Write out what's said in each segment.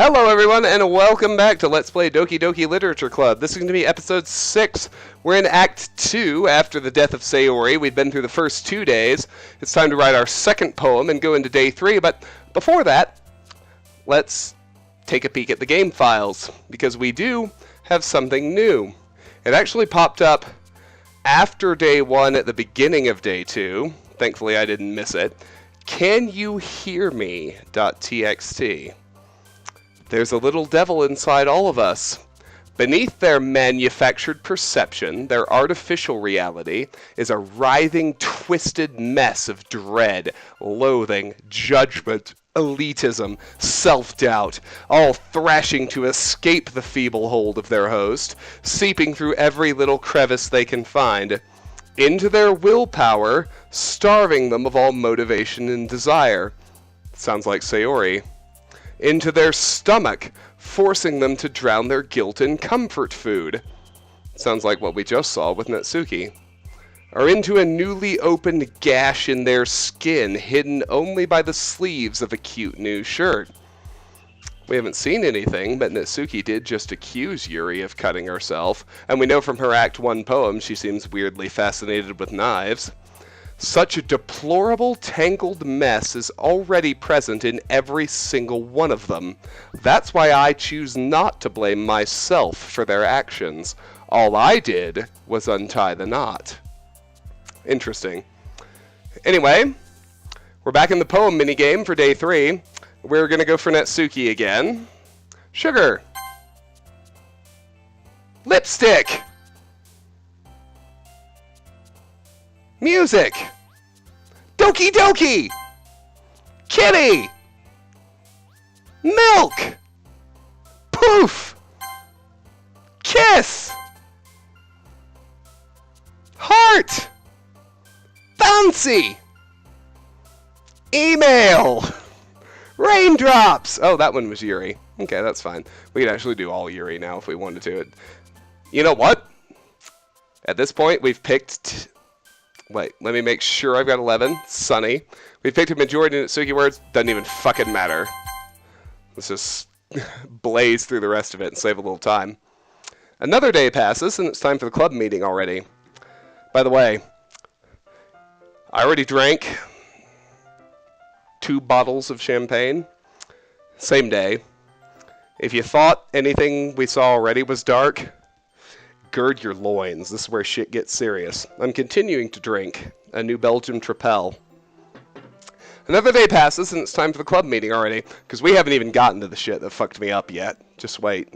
Hello everyone, and welcome back to Let's Play Doki Doki Literature Club. This is going to be episode 6. We're in Act 2 after the death of Sayori. We've been through the first 2 days. It's time to write our second poem and go into day 3, but before that, let's take a peek at the game files, because we do have something new. It actually popped up after day 1 at the beginning of day 2. Thankfully I didn't miss it. Can you hear me.txt. There's a little devil inside all of us. Beneath their manufactured perception, their artificial reality, is a writhing, twisted mess of dread, loathing, judgment, elitism, self-doubt, all thrashing to escape the feeble hold of their host, seeping through every little crevice they can find, into their willpower, starving them of all motivation and desire. Sounds like Sayori. Into their stomach, forcing them to drown their guilt in comfort food. Sounds like what we just saw with Natsuki. Or into a newly opened gash in their skin, hidden only by the sleeves of a cute new shirt. We haven't seen anything, but Natsuki did just accuse Yuri of cutting herself, and we know from her Act 1 poem she seems weirdly fascinated with knives. Such a deplorable, tangled mess is already present in every single one of them. That's why I choose not to blame myself for their actions. All I did was untie the knot. Interesting. Anyway, we're back in the poem minigame for day 3. We're going to go for Natsuki again. Sugar. Lipstick. Music! Doki Doki! Kitty! Milk! Poof! Kiss! Heart! Bouncy! Email! Raindrops! Oh, that one was Yuri. Okay, that's fine. We can actually do all Yuri now if we wanted to. You know what? At this point, we've picked... Wait, let me make sure I've got 11. Sunny. We've picked a majority of Natsuki words. Doesn't even fucking matter. Let's just blaze through the rest of it and save a little time. Another day passes, and it's time for the club meeting already. By the way, I already drank 2 bottles of champagne. Same day. If you thought anything we saw already was dark, gird your loins. This is where shit gets serious. I'm continuing to drink a New Belgium Tripel. Another day passes, and it's time for the club meeting already, because we haven't even gotten to the shit that fucked me up yet. Just wait.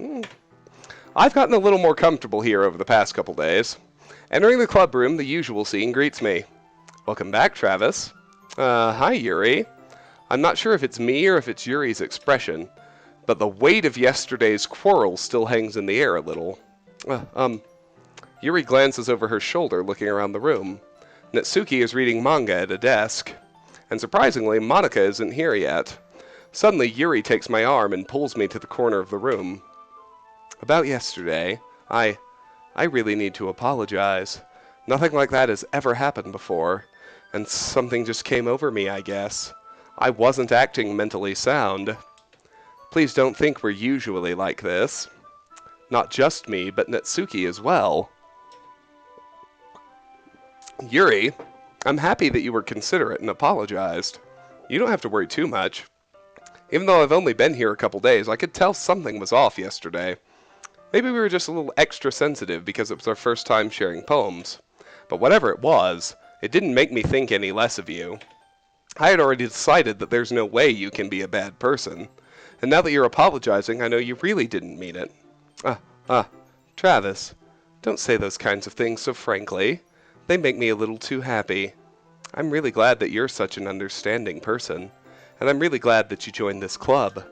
I've gotten a little more comfortable here over the past couple days. Entering the club room, the usual scene greets me. Welcome back, Travis. Hi, Yuri. I'm not sure if it's me or if it's Yuri's expression, but the weight of yesterday's quarrel still hangs in the air a little. Yuri glances over her shoulder, looking around the room. Natsuki is reading manga at a desk. And surprisingly, Monika isn't here yet. Suddenly, Yuri takes my arm and pulls me to the corner of the room. About yesterday, I really need to apologize. Nothing like that has ever happened before, and something just came over me, I guess. I wasn't acting mentally sound. Please don't think we're usually like this. Not just me, but Natsuki as well. Yuri, I'm happy that you were considerate and apologized. You don't have to worry too much. Even though I've only been here a couple days, I could tell something was off yesterday. Maybe we were just a little extra sensitive because it was our first time sharing poems. But whatever it was, it didn't make me think any less of you. I had already decided that there's no way you can be a bad person. And now that you're apologizing, I know you really didn't mean it. Travis, don't say those kinds of things so frankly. They make me a little too happy. I'm really glad that you're such an understanding person, and I'm really glad that you joined this club.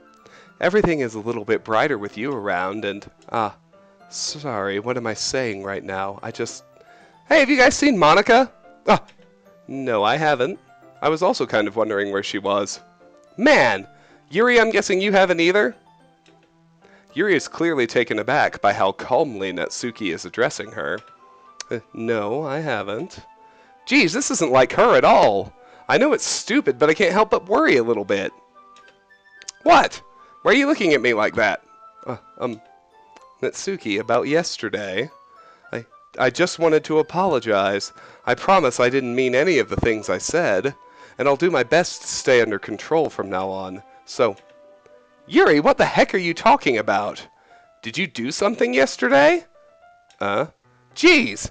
Everything is a little bit brighter with you around, and, sorry, what am I saying right now? Hey, have you guys seen Monika? No, I haven't. I was also kind of wondering where she was. Man! Yuri, I'm guessing you haven't either? Yuri is clearly taken aback by how calmly Natsuki is addressing her. No, I haven't. Geez, this isn't like her at all. I know it's stupid, but I can't help but worry a little bit. What? Why are you looking at me like that? Natsuki, about yesterday. I just wanted to apologize. I promise I didn't mean any of the things I said, and I'll do my best to stay under control from now on. So, Yuri, what the heck are you talking about? Did you do something yesterday? Geez,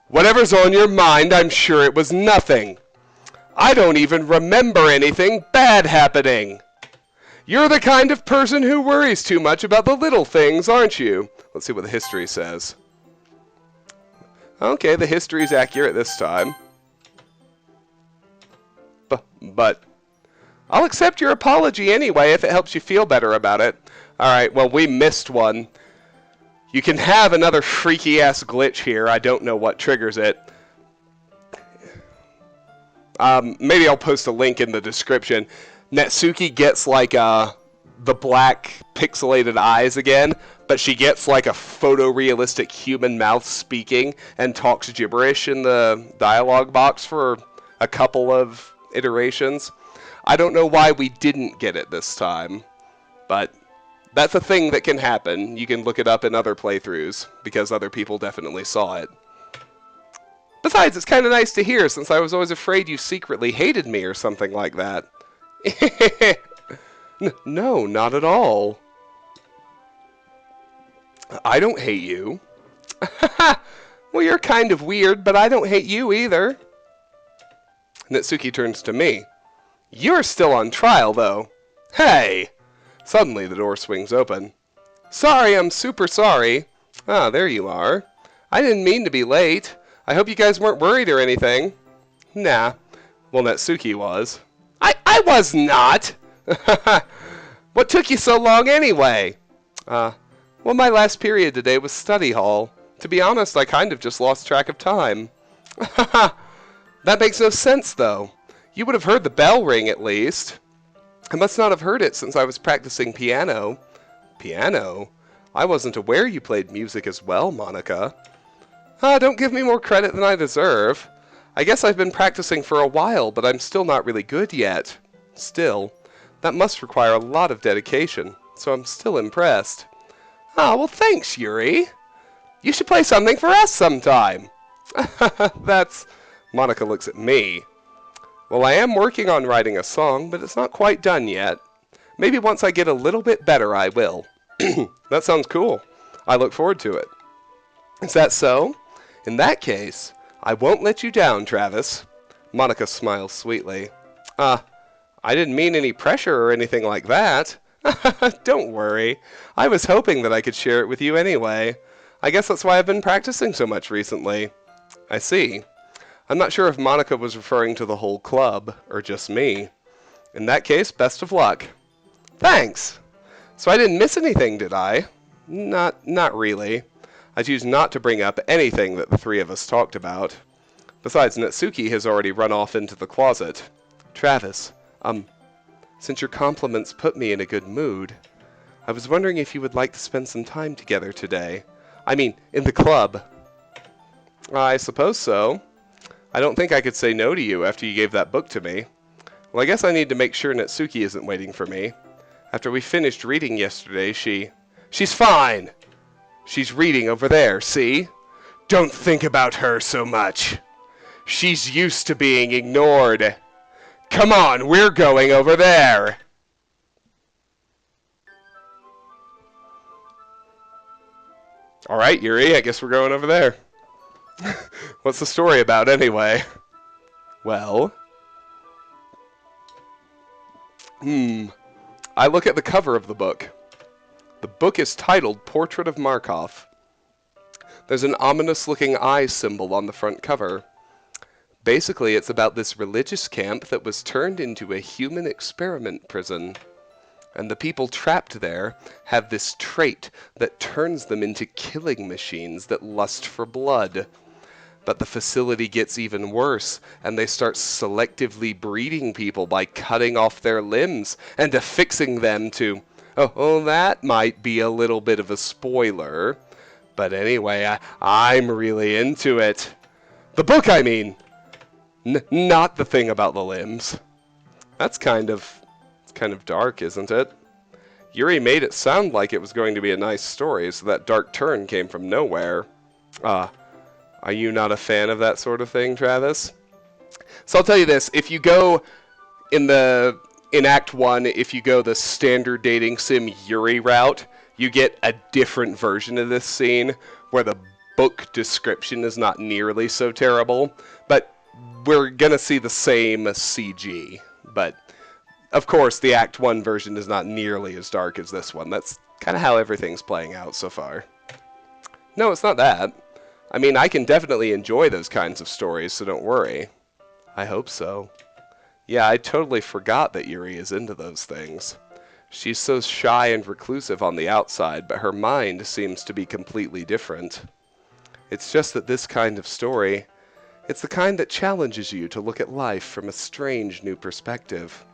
whatever's on your mind, I'm sure it was nothing. I don't even remember anything bad happening. You're the kind of person who worries too much about the little things, aren't you? Let's see what the history says. Okay, the history's accurate this time. But I'll accept your apology anyway if it helps you feel better about it. Alright, well, we missed one. You can have another freaky-ass glitch here. I don't know what triggers it. Maybe I'll post a link in the description. Natsuki gets like the black pixelated eyes again, but she gets like a photorealistic human mouth speaking and talks gibberish in the dialogue box for a couple of iterations. I don't know why we didn't get it this time, but that's a thing that can happen. You can look it up in other playthroughs, because other people definitely saw it. Besides, it's kind of nice to hear, since I was always afraid you secretly hated me or something like that. No, not at all. I don't hate you. Well, you're kind of weird, but I don't hate you either. Natsuki turns to me. You're still on trial, though. Hey! Suddenly, the door swings open. Sorry, I'm super sorry. Ah, there you are. I didn't mean to be late. I hope you guys weren't worried or anything. Nah. Well, Natsuki was. I was not! What took you so long anyway? Well, my last period today was study hall. To be honest, I kind of just lost track of time. That makes no sense, though. You would have heard the bell ring, at least. I must not have heard it since I was practicing piano. Piano? I wasn't aware you played music as well, Monica. Don't give me more credit than I deserve. I guess I've been practicing for a while, but I'm still not really good yet. Still, that must require a lot of dedication, so I'm still impressed. Well, thanks, Yuri. You should play something for us sometime. That's... Monica looks at me. Well, I am working on writing a song, but it's not quite done yet. Maybe once I get a little bit better, I will. That sounds cool. I look forward to it. Is that so? In that case, I won't let you down, Travis. Monica smiles sweetly. I didn't mean any pressure or anything like that. Don't worry. I was hoping that I could share it with you anyway. I guess that's why I've been practicing so much recently. I see. I'm not sure if Monica was referring to the whole club, or just me. In that case, best of luck. Thanks! So I didn't miss anything, did I? Not really. I choose not to bring up anything that the three of us talked about. Besides, Natsuki has already run off into the closet. Travis, since your compliments put me in a good mood, I was wondering if you would like to spend some time together today. I mean, in the club. I suppose so. I don't think I could say no to you after you gave that book to me. Well, I guess I need to make sure Natsuki isn't waiting for me. After we finished reading yesterday, She's fine! She's reading over there, see? Don't think about her so much. She's used to being ignored. Come on, we're going over there! Alright, Yuri, I guess we're going over there. What's the story about, anyway? Well... I look at the cover of the book. The book is titled Portrait of Markov. There's an ominous-looking eye symbol on the front cover. Basically, it's about this religious camp that was turned into a human experiment prison. And the people trapped there have this trait that turns them into killing machines that lust for blood. But the facility gets even worse, and they start selectively breeding people by cutting off their limbs and affixing them to... Oh, that might be a little bit of a spoiler. But anyway, I'm really into it. The book, I mean. Not the thing about the limbs. That's kind of dark, isn't it? Yuri made it sound like it was going to be a nice story, so that dark turn came from nowhere. Are you not a fan of that sort of thing, Travis? So I'll tell you this, if you go in Act 1, if you go the standard dating sim Yuri route, you get a different version of this scene, where the book description is not nearly so terrible, but we're gonna see the same CG. But of course, the Act 1 version is not nearly as dark as this one. That's kind of how everything's playing out so far. No, it's not that. I mean, I can definitely enjoy those kinds of stories, so don't worry. I hope so. Yeah, I totally forgot that Yuri is into those things. She's so shy and reclusive on the outside, but her mind seems to be completely different. It's just that this kind of story, it's the kind that challenges you to look at life from a strange new perspective.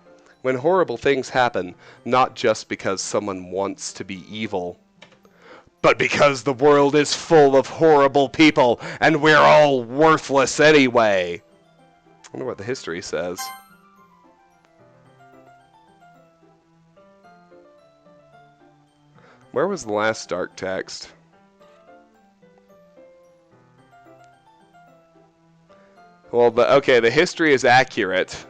When horrible things happen, not just because someone wants to be evil, but because the world is full of horrible people, and we're all worthless anyway. I wonder what the history says. Where was the last dark text? Well, the history is accurate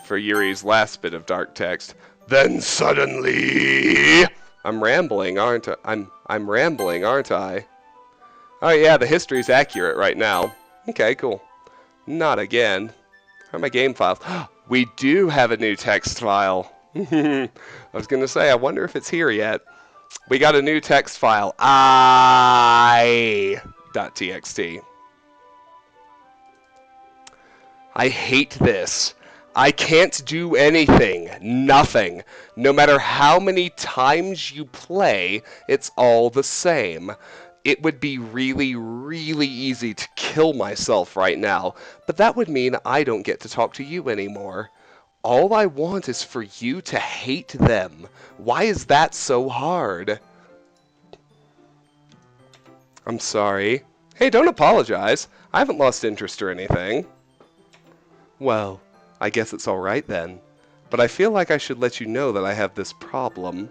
for Yuri's last bit of dark text. Then suddenly, I'm rambling, aren't I? I'm rambling, aren't I? Oh yeah, the history's accurate right now. Okay, cool. Not again. Where are my game files? We do have a new text file. I was gonna say, I wonder if it's here yet. We got a new text file. I.txt. I hate this. I can't do anything. Nothing. No matter how many times you play, it's all the same. It would be really, really easy to kill myself right now, but that would mean I don't get to talk to you anymore. All I want is for you to hate them. Why is that so hard? I'm sorry. Hey, don't apologize. I haven't lost interest or anything. Well, I guess it's alright then. But I feel like I should let you know that I have this problem.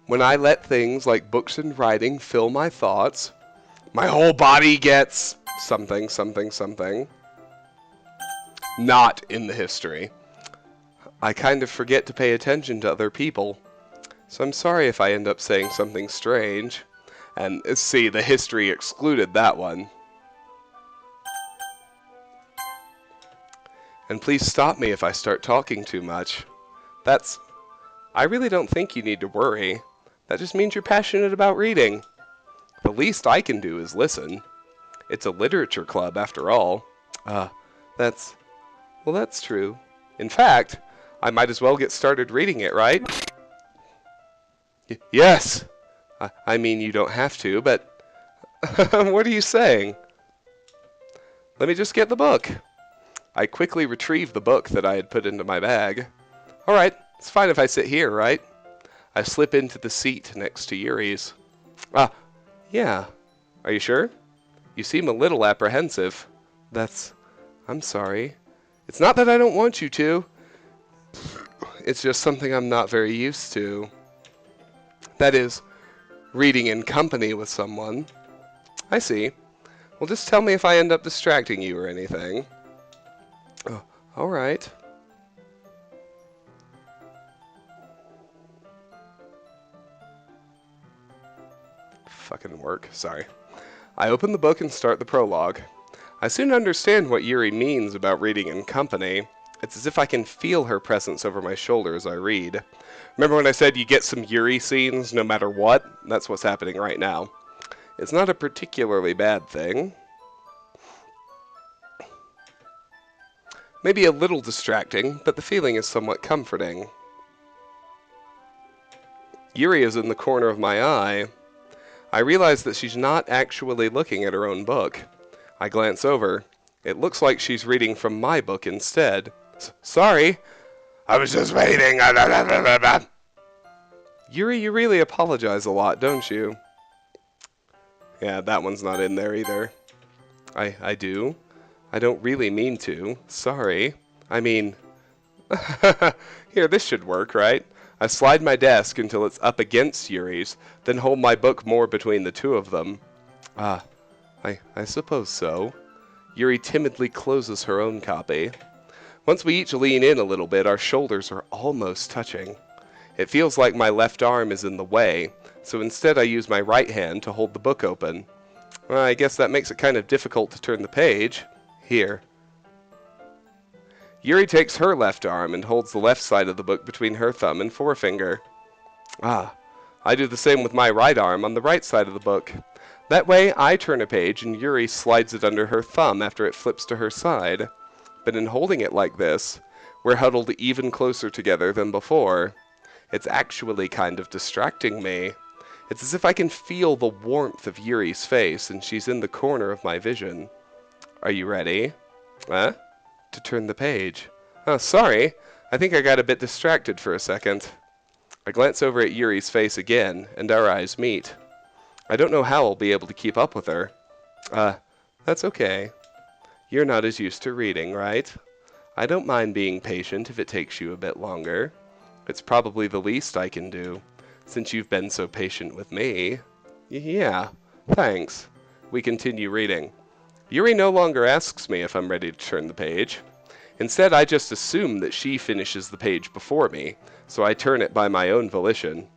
When I let things like books and writing fill my thoughts, my whole body gets something, something, something. Not in the history. I kind of forget to pay attention to other people. So I'm sorry if I end up saying something strange. And see, the history excluded that one. And please stop me if I start talking too much. I really don't think you need to worry. That just means you're passionate about reading. The least I can do is listen. It's a literature club, after all. That's true. In fact, I might as well get started reading it, right? Yes! I mean, you don't have to, but... What are you saying? Let me just get the book. I quickly retrieved the book that I had put into my bag. Alright, it's fine if I sit here, right? I slip into the seat next to Yuri's. Yeah. Are you sure? You seem a little apprehensive. I'm sorry. It's not that I don't want you to. It's just something I'm not very used to. That is, reading in company with someone. I see. Well, just tell me if I end up distracting you or anything. Oh, alright. Fucking work, sorry. I open the book and start the prologue. I soon understand what Yuri means about reading in company. It's as if I can feel her presence over my shoulder as I read. Remember when I said you get some Yuri scenes no matter what? That's what's happening right now. It's not a particularly bad thing. Maybe a little distracting, but the feeling is somewhat comforting. Yuri is in the corner of my eye. I realize that she's not actually looking at her own book. I glance over. It looks like she's reading from my book instead. Sorry. I was just waiting. Yuri, you really apologize a lot, don't you? Yeah, that one's not in there either. I do. I don't really mean to. Sorry. I mean, Here, this should work, right? I slide my desk until it's up against Yuri's, then hold my book more between the two of them. Ah, I suppose so. Yuri timidly closes her own copy. Once we each lean in a little bit, our shoulders are almost touching. It feels like my left arm is in the way, so instead I use my right hand to hold the book open. Well, I guess that makes it kind of difficult to turn the page. Here. Yuri takes her left arm and holds the left side of the book between her thumb and forefinger. Ah, I do the same with my right arm on the right side of the book. That way, I turn a page and Yuri slides it under her thumb after it flips to her side. But in holding it like this, we're huddled even closer together than before. It's actually kind of distracting me. It's as if I can feel the warmth of Yuri's face, and she's in the corner of my vision. Are you ready? Huh? To turn the page. Oh, sorry. I think I got a bit distracted for a second. I glance over at Yuri's face again, and our eyes meet. I don't know how I'll be able to keep up with her. That's okay. You're not as used to reading, right? I don't mind being patient if it takes you a bit longer. It's probably the least I can do, since you've been so patient with me. Yeah, thanks. We continue reading. Yuri no longer asks me if I'm ready to turn the page. Instead, I just assume that she finishes the page before me, so I turn it by my own volition.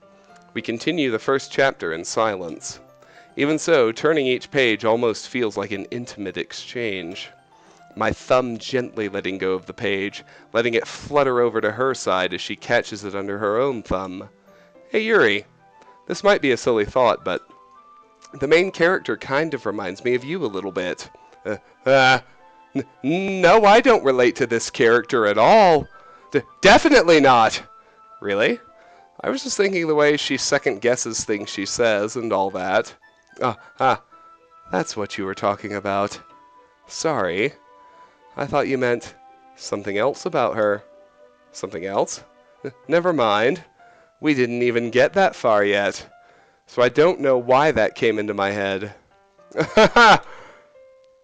We continue the first chapter in silence. Even so, turning each page almost feels like an intimate exchange. My thumb gently letting go of the page, letting it flutter over to her side as she catches it under her own thumb. Hey Yuri, this might be a silly thought, but the main character kind of reminds me of you a little bit. No, I don't relate to this character at all. Definitely not. Really? I was just thinking the way she second guesses things she says and all that. That's what you were talking about. Sorry. I thought you meant something else about her. Something else? Never mind. We didn't even get that far yet. So I don't know why that came into my head.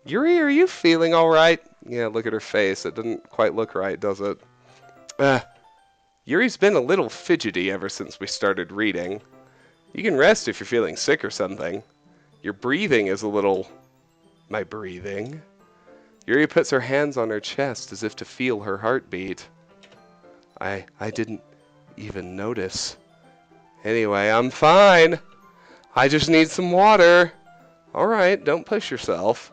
Yuri, are you feeling all right? Yeah, look at her face. It doesn't quite look right, does it? Yuri's been a little fidgety ever since we started reading. You can rest if you're feeling sick or something. Your breathing is a little... My breathing? Yuri puts her hands on her chest as if to feel her heartbeat. I didn't even notice. Anyway, I'm fine. I just need some water. Alright, don't push yourself.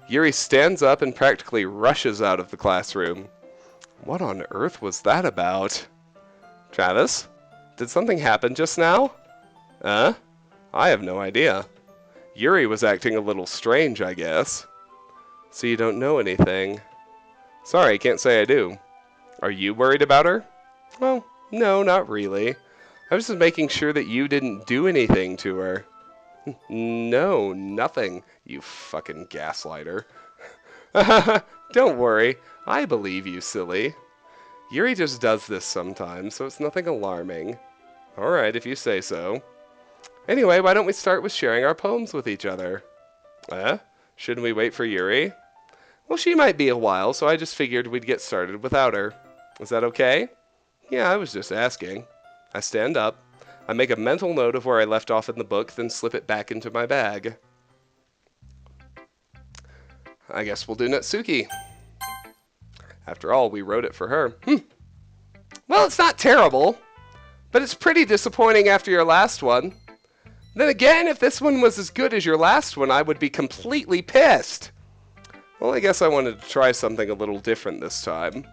Yuri stands up and practically rushes out of the classroom. What on earth was that about? Travis? Did something happen just now? I have no idea. Yuri was acting a little strange, I guess. So you don't know anything? Sorry, can't say I do. Are you worried about her? Well, no, not really. I was just making sure that you didn't do anything to her. No, nothing, you fucking gaslighter. Don't worry, I believe you, silly. Yuri just does this sometimes, so it's nothing alarming. Alright, if you say so. Anyway, why don't we start with sharing our poems with each other? Shouldn't we wait for Yuri? Well, she might be a while, so I just figured we'd get started without her. Is that okay? Yeah, I was just asking. I stand up. I make a mental note of where I left off in the book, then slip it back into my bag. I guess we'll do Natsuki. After all, we wrote it for her. Well, it's not terrible, but it's pretty disappointing after your last one. Then again, if this one was as good as your last one, I would be completely pissed. Well, I guess I wanted to try something a little different this time.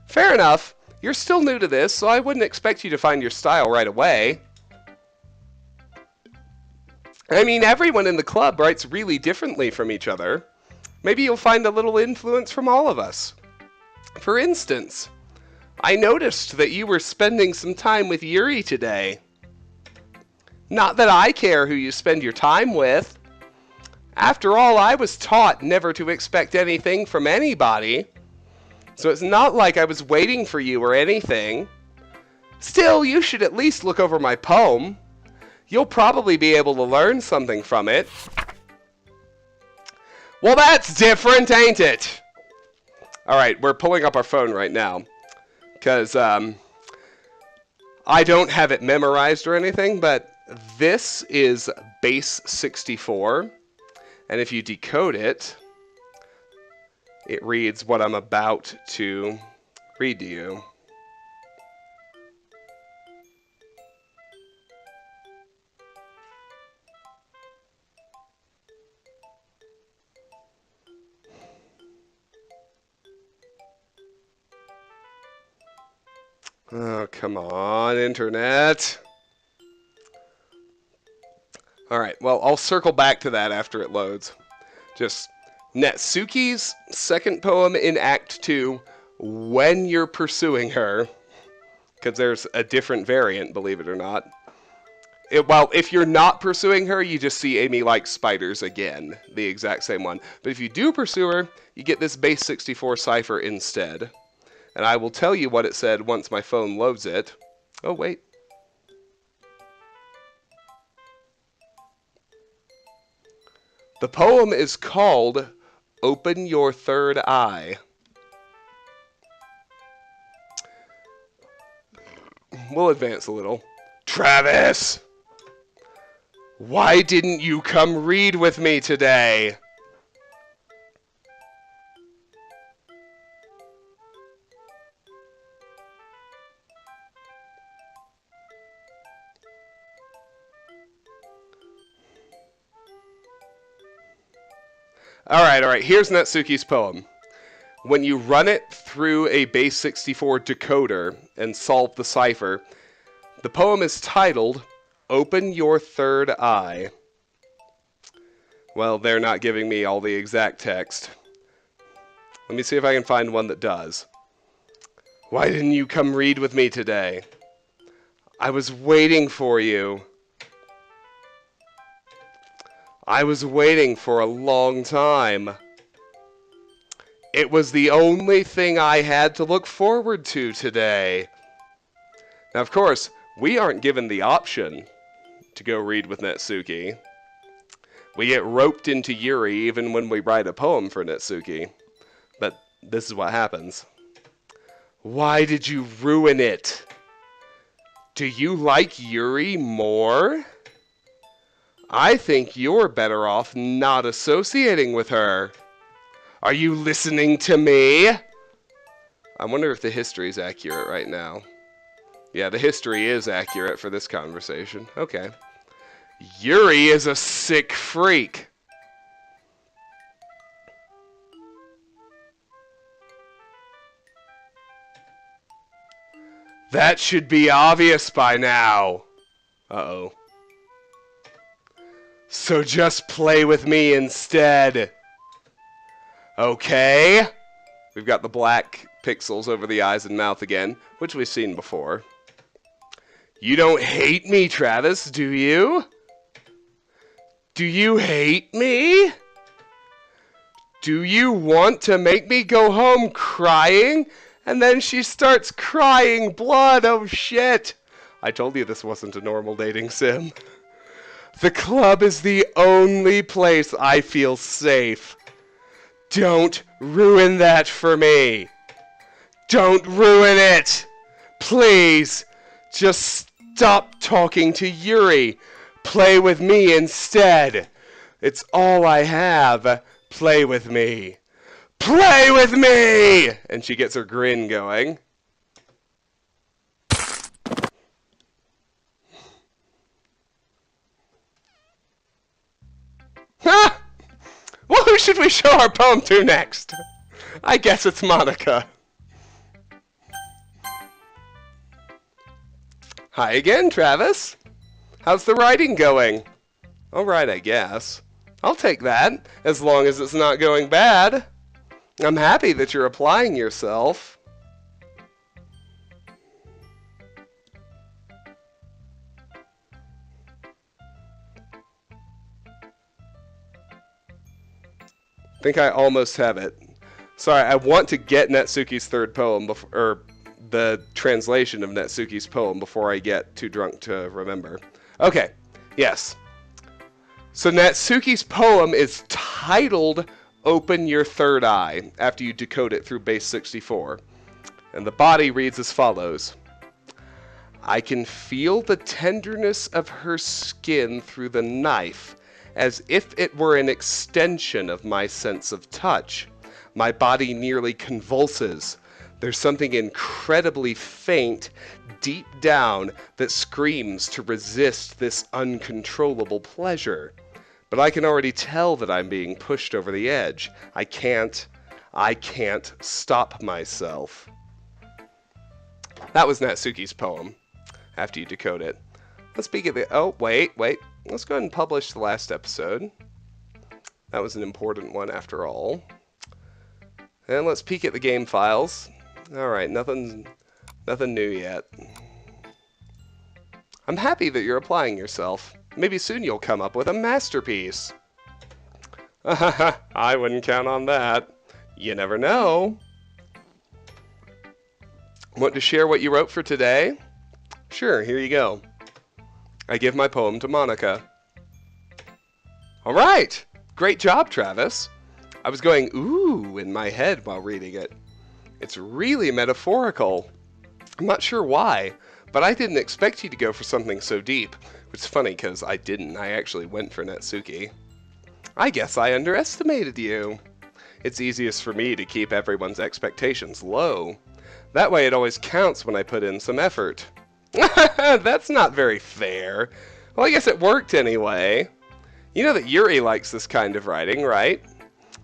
Fair enough. You're still new to this, so I wouldn't expect you to find your style right away. I mean, everyone in the club writes really differently from each other. Maybe you'll find a little influence from all of us. For instance, I noticed that you were spending some time with Yuri today. Not that I care who you spend your time with. After all, I was taught never to expect anything from anybody. So it's not like I was waiting for you or anything. Still, you should at least look over my poem. You'll probably be able to learn something from it. Well, that's different, ain't it? Alright, we're pulling up our phone right now. Because I don't have it memorized or anything, but this is base 64. And if you decode it, it reads what I'm about to read to you. Oh, come on, Internet. Alright, well, I'll circle back to that after it loads. Just Natsuki's second poem in Act 2, When You're Pursuing Her. Because there's a different variant, believe it or not. Well, if you're not pursuing her, you just see Amy likes spiders again. The exact same one. But if you do pursue her, you get this base 64 cipher instead. And I will tell you what it said once my phone loads it. Oh, wait. The poem is called Open Your Third Eye. We'll advance a little. Travis! Why didn't you come read with me today? Alright, here's Natsuki's poem. When you run it through a base 64 decoder and solve the cipher, the poem is titled, Open Your Third Eye. Well, they're not giving me all the exact text. Let me see if I can find one that does. Why didn't you come read with me today? I was waiting for you. I was waiting for a long time. It was the only thing I had to look forward to today. Now, of course, we aren't given the option to go read with Natsuki. We get roped into Yuri even when we write a poem for Natsuki. But this is what happens. Why did you ruin it? Do you like Yuri more? I think you're better off not associating with her. Are you listening to me? I wonder if the history is accurate right now. Yeah, the history is accurate for this conversation. Okay. Yuri is a sick freak. That should be obvious by now. Uh-oh. So just play with me instead. Okay? We've got the black pixels over the eyes and mouth again, which we've seen before. You don't hate me, Travis, do you? Do you hate me? Do you want to make me go home crying? And then she starts crying blood. Oh, shit. I told you this wasn't a normal dating sim. The club is the only place I feel safe. Don't ruin that for me. Don't ruin it. Please, just stop talking to Yuri. Play with me instead. It's all I have. Play with me. Play with me! And she gets her grin going. Ha! Well, who should we show our poem to next? I guess it's Monica. Hi again, Travis. How's the writing going? Alright, I guess. I'll take that, as long as it's not going bad. I'm happy that you're applying yourself. I think I almost have it. Sorry, I want to get Natsuki's third poem, or the translation of Natsuki's poem, before I get too drunk to remember. Okay, yes. So Natsuki's poem is titled open your third eye after you decode it through base 64. And the body reads as follows. I can feel the tenderness of her skin through the knife, as if it were an extension of my sense of touch. My body nearly convulses. There's something incredibly faint, deep down, that screams to resist this uncontrollable pleasure. But I can already tell that I'm being pushed over the edge. I can't stop myself. That was Natsuki's poem, after you decode it. Let's peek at the... Oh, wait. Let's go ahead and publish the last episode. That was an important one after all. And let's peek at the game files. Alright, nothing new yet. I'm happy that you're applying yourself. Maybe soon you'll come up with a masterpiece. I wouldn't count on that. You never know. Want to share what you wrote for today? Sure, here you go. I give my poem to Monica. Alright! Great job, Travis. I was going, ooh, in my head while reading it. It's really metaphorical. I'm not sure why, but I didn't expect you to go for something so deep. Which is funny, because I didn't. I actually went for Natsuki. I guess I underestimated you. It's easiest for me to keep everyone's expectations low. That way it always counts when I put in some effort. That's not very fair. Well, I guess it worked anyway. You know that Yuri likes this kind of writing, right?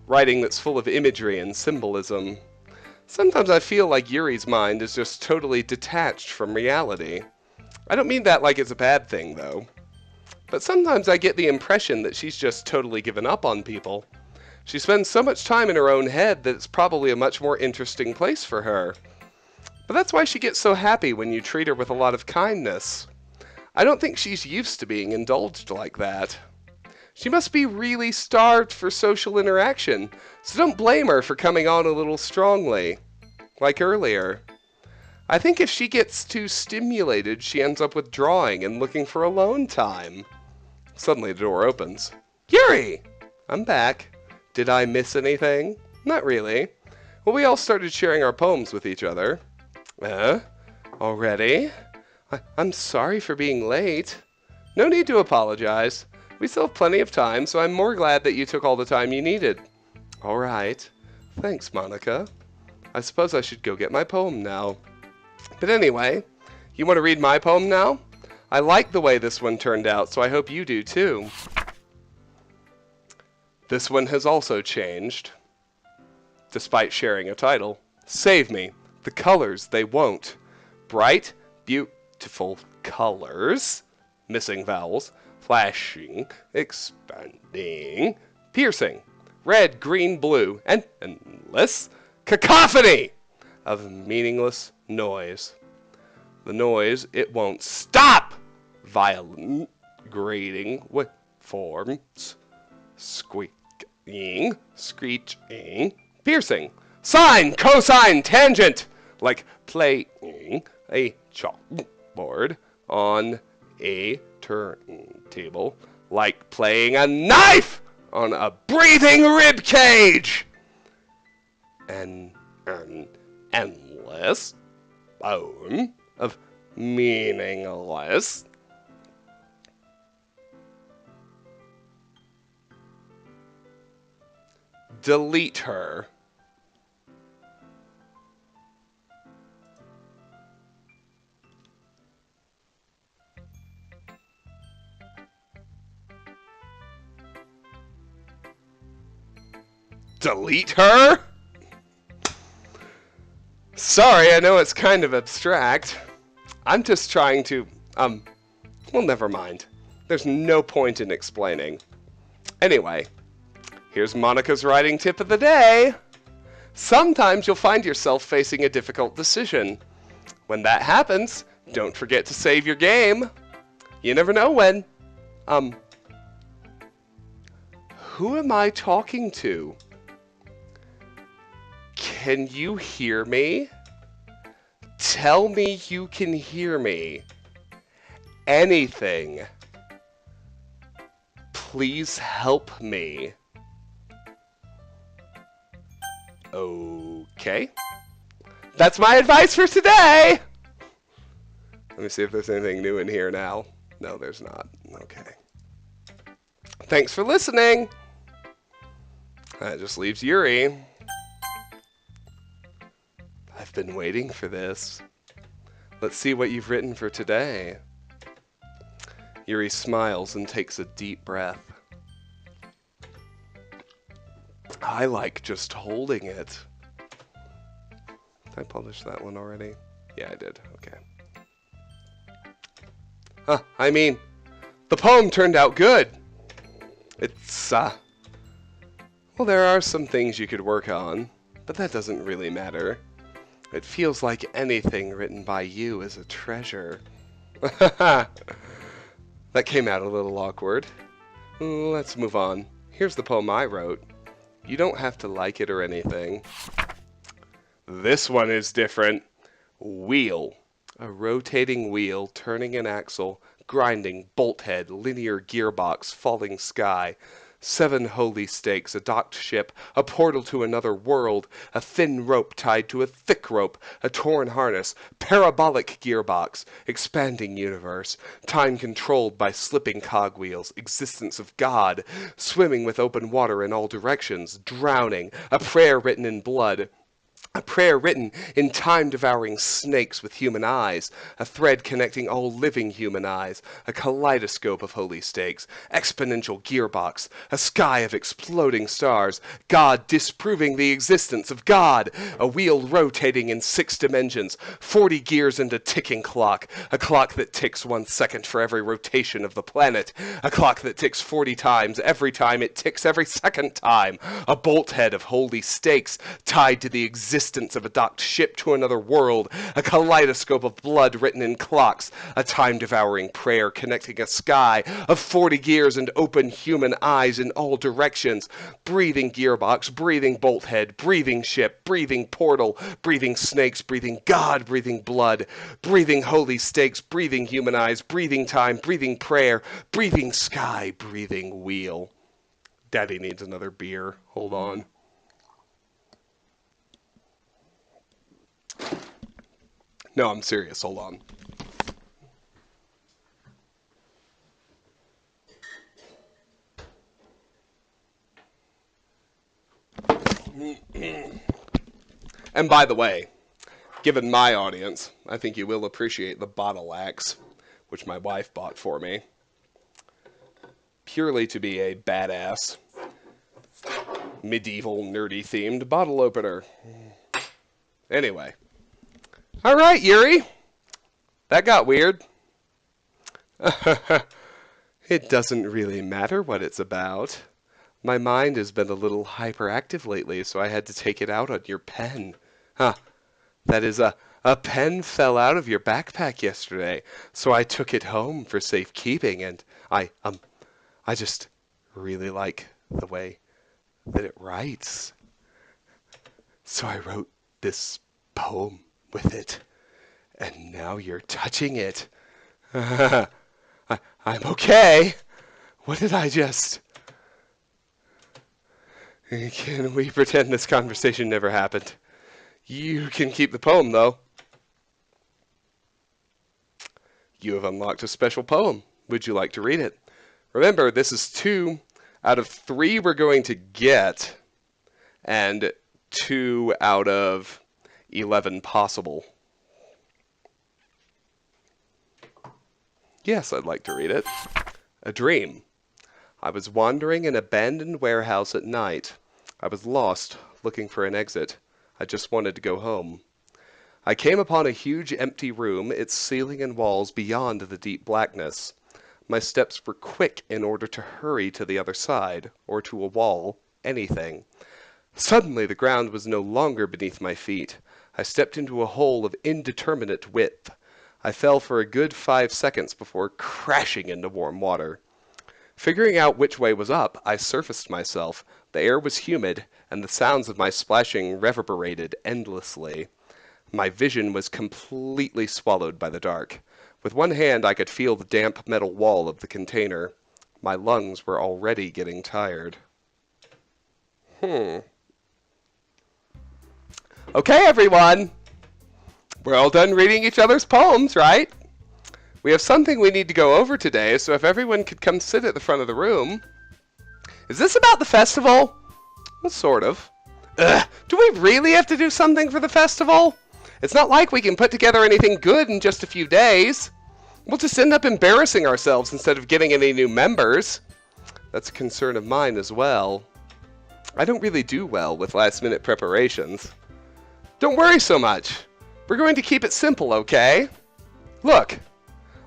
Writing that's full of imagery and symbolism. Sometimes I feel like Yuri's mind is just totally detached from reality. I don't mean that like it's a bad thing, though. But sometimes I get the impression that she's just totally given up on people. She spends so much time in her own head that it's probably a much more interesting place for her. But that's why she gets so happy when you treat her with a lot of kindness. I don't think she's used to being indulged like that. She must be really starved for social interaction, so don't blame her for coming on a little strongly, like earlier. I think if she gets too stimulated, she ends up withdrawing and looking for alone time. Suddenly the door opens. Yuri! I'm back. Did I miss anything? Not really. Well, we all started sharing our poems with each other. Already? I'm sorry for being late. No need to apologize. We still have plenty of time, so I'm more glad that you took all the time you needed. All right. Thanks, Monica. I suppose I should go get my poem now. But anyway, you want to read my poem now? I like the way this one turned out, so I hope you do too. This one has also changed, despite sharing a title. Save me. The colors, they won't. Bright, beautiful colors, missing vowels, flashing, expanding, piercing, red, green, blue, and endless cacophony of meaningless noise. The noise, it won't stop. Violent, grating, waveforms, squeaking, screeching, piercing, sine, cosine, tangent, like playing a chalkboard on a turntable, like playing a knife on a breathing rib cage. An endless poem of meaningless. Delete her. Delete her? Sorry, I know it's kind of abstract. I'm just trying to, well, never mind. There's no point in explaining. Anyway, here's Monica's writing tip of the day. Sometimes you'll find yourself facing a difficult decision. When that happens, don't forget to save your game. You never know when. Who am I talking to? Can you hear me? Tell me you can hear me. Anything. Please help me. Okay. That's my advice for today! Let me see if there's anything new in here now. No, there's not. Okay. Thanks for listening! That just leaves Yuri. I've been waiting for this. Let's see what you've written for today. Yuri smiles and takes a deep breath. I like just holding it. Did I publish that one already? Yeah, I did. Okay. I mean, the poem turned out good. It's, well, there are some things you could work on, but that doesn't really matter. It feels like anything written by you is a treasure. That came out a little awkward. Let's move on. Here's the poem I wrote. You don't have to like it or anything. This one is different. Wheel. A rotating wheel, turning an axle, grinding, bolt head, linear gearbox, falling sky. 7 holy stakes, a docked ship, a portal to another world, a thin rope tied to a thick rope, a torn harness, parabolic gearbox, expanding universe, time controlled by slipping cogwheels, existence of God, swimming with open water in all directions, drowning, a prayer written in blood, a prayer written in time-devouring snakes with human eyes, a thread connecting all living human eyes, a kaleidoscope of holy stakes, exponential gearbox, a sky of exploding stars, God disproving the existence of God, a wheel rotating in 6 dimensions, 40 gears and a ticking clock, a clock that ticks 1 second for every rotation of the planet, a clock that ticks 40 times every time it ticks every second time, a bolt head of holy stakes tied to the existence of a docked ship to another world, a kaleidoscope of blood written in clocks, a time-devouring prayer connecting a sky of 40 gears and open human eyes in all directions, breathing gearbox, breathing bolt head, breathing ship, breathing portal, breathing snakes, breathing God, breathing blood, breathing holy stakes, breathing human eyes, breathing time, breathing prayer, breathing sky, breathing wheel. Daddy needs another beer. Hold on. No, I'm serious. Hold on. And by the way, given my audience, I think you will appreciate the bottle axe, which my wife bought for me. Purely to be a badass, medieval, nerdy-themed bottle opener. Anyway. Alright, Yuri. That got weird. It doesn't really matter what it's about. My mind has been a little hyperactive lately, so I had to take it out on your pen. That is, a pen fell out of your backpack yesterday, so I took it home for safekeeping, and I just really like the way that it writes. So I wrote this poem with it, and now you're touching it. I'm okay. What did I just... Can we pretend this conversation never happened? You can keep the poem, though. You have unlocked a special poem. Would you like to read it? Remember, this is 2 out of 3 we're going to get, and 2 out of 11 possible. Yes, I'd like to read it. A dream. I was wandering an abandoned warehouse at night. I was lost, looking for an exit. I just wanted to go home. I came upon a huge empty room, its ceiling and walls beyond the deep blackness. My steps were quick in order to hurry to the other side, or to a wall, anything. Suddenly the ground was no longer beneath my feet. I stepped into a hole of indeterminate width. I fell for a good 5 seconds before crashing into warm water. Figuring out which way was up, I surfaced myself. The air was humid, and the sounds of my splashing reverberated endlessly. My vision was completely swallowed by the dark. With one hand I could feel the damp metal wall of the container. My lungs were already getting tired. Okay, everyone. We're all done reading each other's poems, right? We have something we need to go over today, so if everyone could come sit at the front of the room. Is this about the festival? Well, sort of. Ugh, do we really have to do something for the festival? It's not like we can put together anything good in just a few days. We'll just end up embarrassing ourselves instead of getting any new members. That's a concern of mine as well. I don't really do well with last-minute preparations. Don't worry so much. We're going to keep it simple, okay? Look,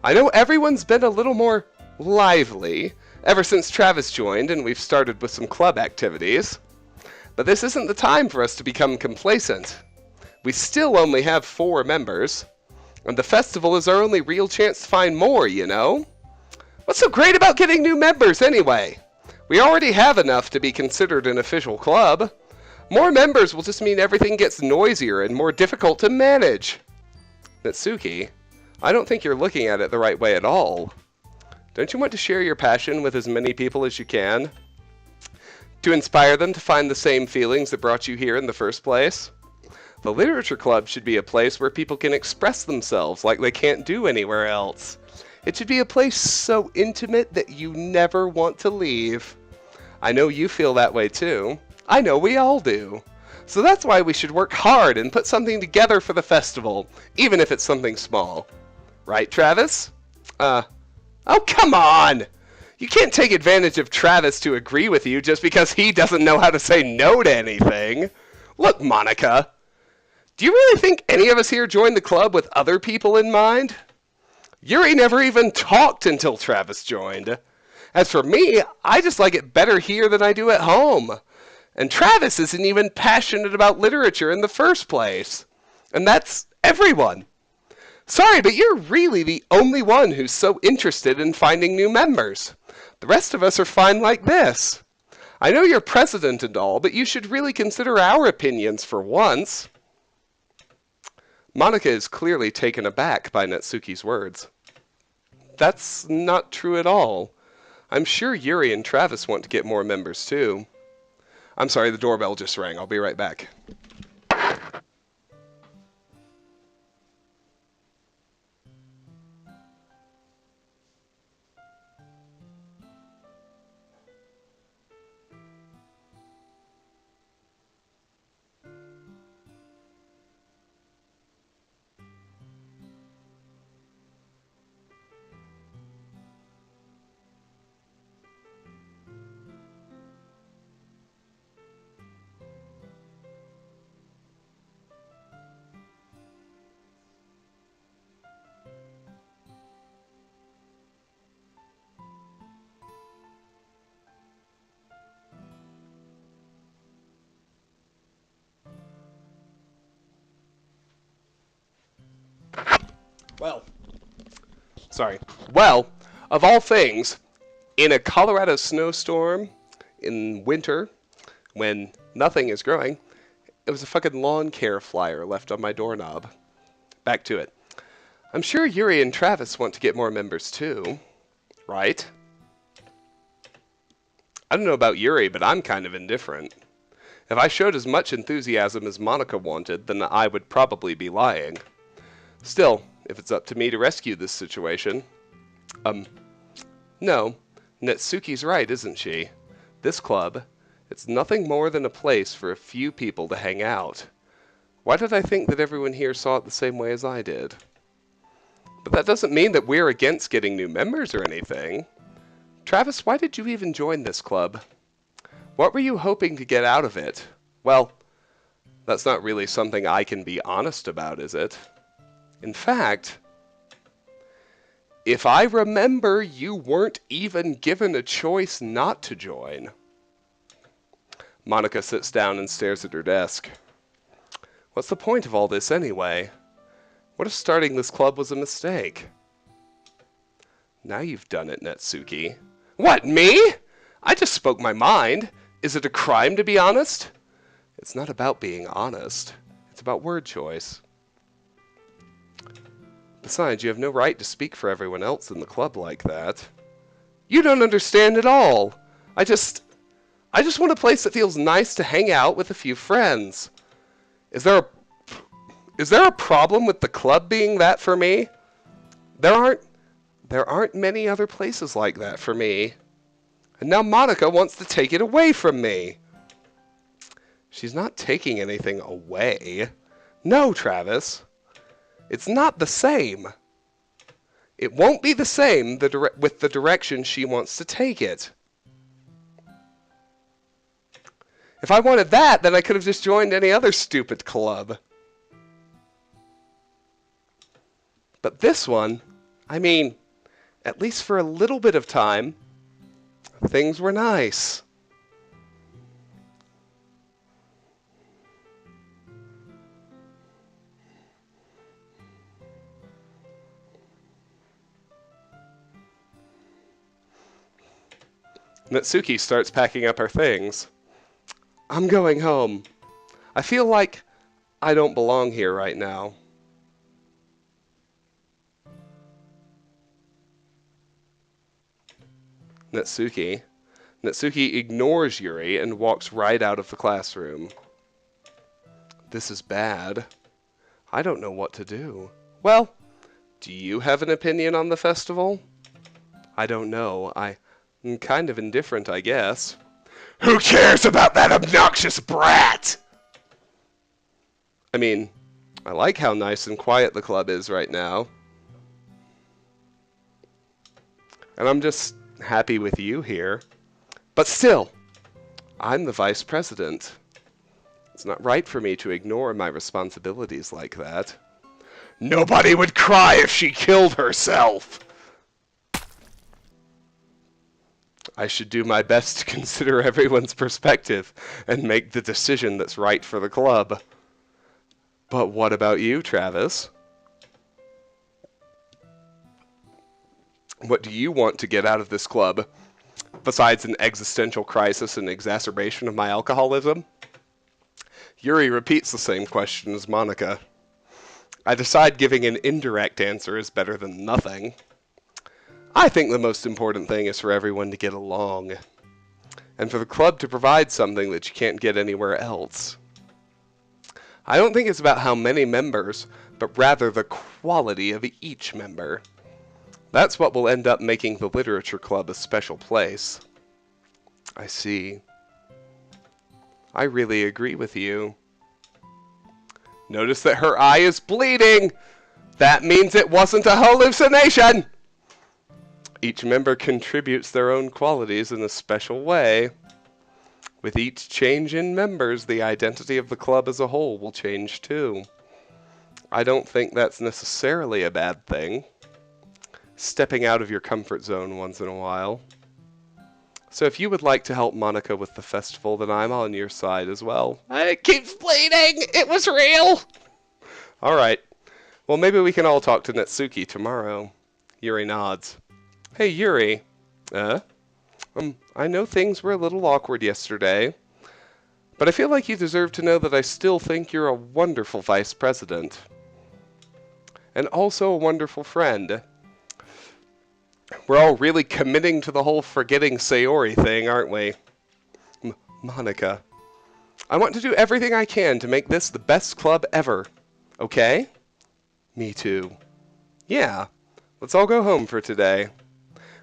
I know everyone's been a little more lively ever since Travis joined and we've started with some club activities. But this isn't the time for us to become complacent. We still only have 4 members, and the festival is our only real chance to find more, you know? What's so great about getting new members anyway? We already have enough to be considered an official club. More members will just mean everything gets noisier and more difficult to manage. Natsuki, I don't think you're looking at it the right way at all. Don't you want to share your passion with as many people as you can? To inspire them to find the same feelings that brought you here in the first place? The Literature Club should be a place where people can express themselves like they can't do anywhere else. It should be a place so intimate that you never want to leave. I know you feel that way too. I know we all do. So that's why we should work hard and put something together for the festival, even if it's something small. Right, Travis? Oh, come on! You can't take advantage of Travis to agree with you just because he doesn't know how to say no to anything. Look, Monica, do you really think any of us here joined the club with other people in mind? Yuri never even talked until Travis joined. As for me, I just like it better here than I do at home. And Travis isn't even passionate about literature in the first place. And that's everyone. Sorry, but you're really the only one who's so interested in finding new members. The rest of us are fine like this. I know you're president and all, but you should really consider our opinions for once. Monica is clearly taken aback by Natsuki's words. That's not true at all. I'm sure Yuri and Travis want to get more members too. I'm sorry, the doorbell just rang. I'll be right back. Well, of all things, in a Colorado snowstorm in winter, when nothing is growing, it was a fucking lawn care flyer left on my doorknob. Back to it. I'm sure Yuri and Travis want to get more members too, right? I don't know about Yuri, but I'm kind of indifferent. If I showed as much enthusiasm as Monica wanted, then I would probably be lying. Still, if it's up to me to rescue this situation... No, Natsuki's right, isn't she? This club, it's nothing more than a place for a few people to hang out. Why did I think that everyone here saw it the same way as I did? But that doesn't mean that we're against getting new members or anything. Travis, why did you even join this club? What were you hoping to get out of it? Well, that's not really something I can be honest about, is it? In fact, if I remember, you weren't even given a choice not to join. Monica sits down and stares at her desk. What's the point of all this anyway? What if starting this club was a mistake? Now you've done it, Natsuki. What, me? I just spoke my mind. Is it a crime to be honest? It's not about being honest. It's about word choice. Besides, you have no right to speak for everyone else in the club like that. You don't understand at all. I just want a place that feels nice to hang out with a few friends. Is there a problem with the club being that for me? There aren't many other places like that for me. And now Monica wants to take it away from me. She's not taking anything away. No, Travis. It's not the same. It won't be the same with the direction she wants to take it. If I wanted that, then I could have just joined any other stupid club. But this one, I mean, at least for a little bit of time, things were nice. Natsuki starts packing up her things. I'm going home. I feel like I don't belong here right now. Natsuki ignores Yuri and walks right out of the classroom. This is bad. I don't know what to do. Well, do you have an opinion on the festival? I don't know. I'm kind of indifferent, I guess. Who cares about that obnoxious brat? I mean, I like how nice and quiet the club is right now. And I'm just happy with you here. But still, I'm the vice president. It's not right for me to ignore my responsibilities like that. Nobody would cry if she killed herself. I should do my best to consider everyone's perspective and make the decision that's right for the club. But what about you, Travis? What do you want to get out of this club, besides an existential crisis and exacerbation of my alcoholism? Yuri repeats the same question as Monica. I decide giving an indirect answer is better than nothing. I think the most important thing is for everyone to get along, and for the club to provide something that you can't get anywhere else. I don't think it's about how many members, but rather the quality of each member. That's what will end up making the literature club a special place. I see. I really agree with you. Notice that her eye is bleeding! That means it wasn't a hallucination! Each member contributes their own qualities in a special way. With each change in members, the identity of the club as a whole will change too. I don't think that's necessarily a bad thing. Stepping out of your comfort zone once in a while. So if you would like to help Monica with the festival, then I'm on your side as well. It keeps bleeding! It was real! Alright. Well, maybe we can all talk to Natsuki tomorrow. Yuri nods. Hey, Yuri. I know things were a little awkward yesterday, but I feel like you deserve to know that I still think you're a wonderful vice president. And also a wonderful friend. We're all really committing to the whole forgetting Sayori thing, aren't we? Monica. I want to do everything I can to make this the best club ever. Okay? Me too. Yeah. Let's all go home for today.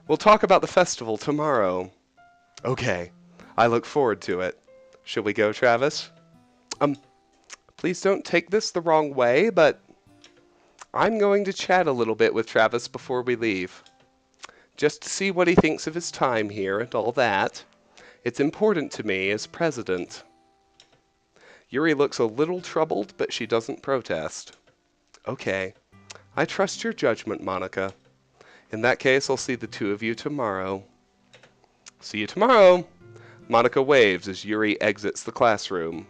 We'll talk about the festival tomorrow. Okay. I look forward to it. Shall we go, Travis? Please don't take this the wrong way, but I'm going to chat a little bit with Travis before we leave. Just to see what he thinks of his time here and all that. It's important to me as president. Yuri looks a little troubled, but she doesn't protest. Okay. I trust your judgment, Monica. In that case, I'll see the two of you tomorrow. See you tomorrow. Monica waves as Yuri exits the classroom.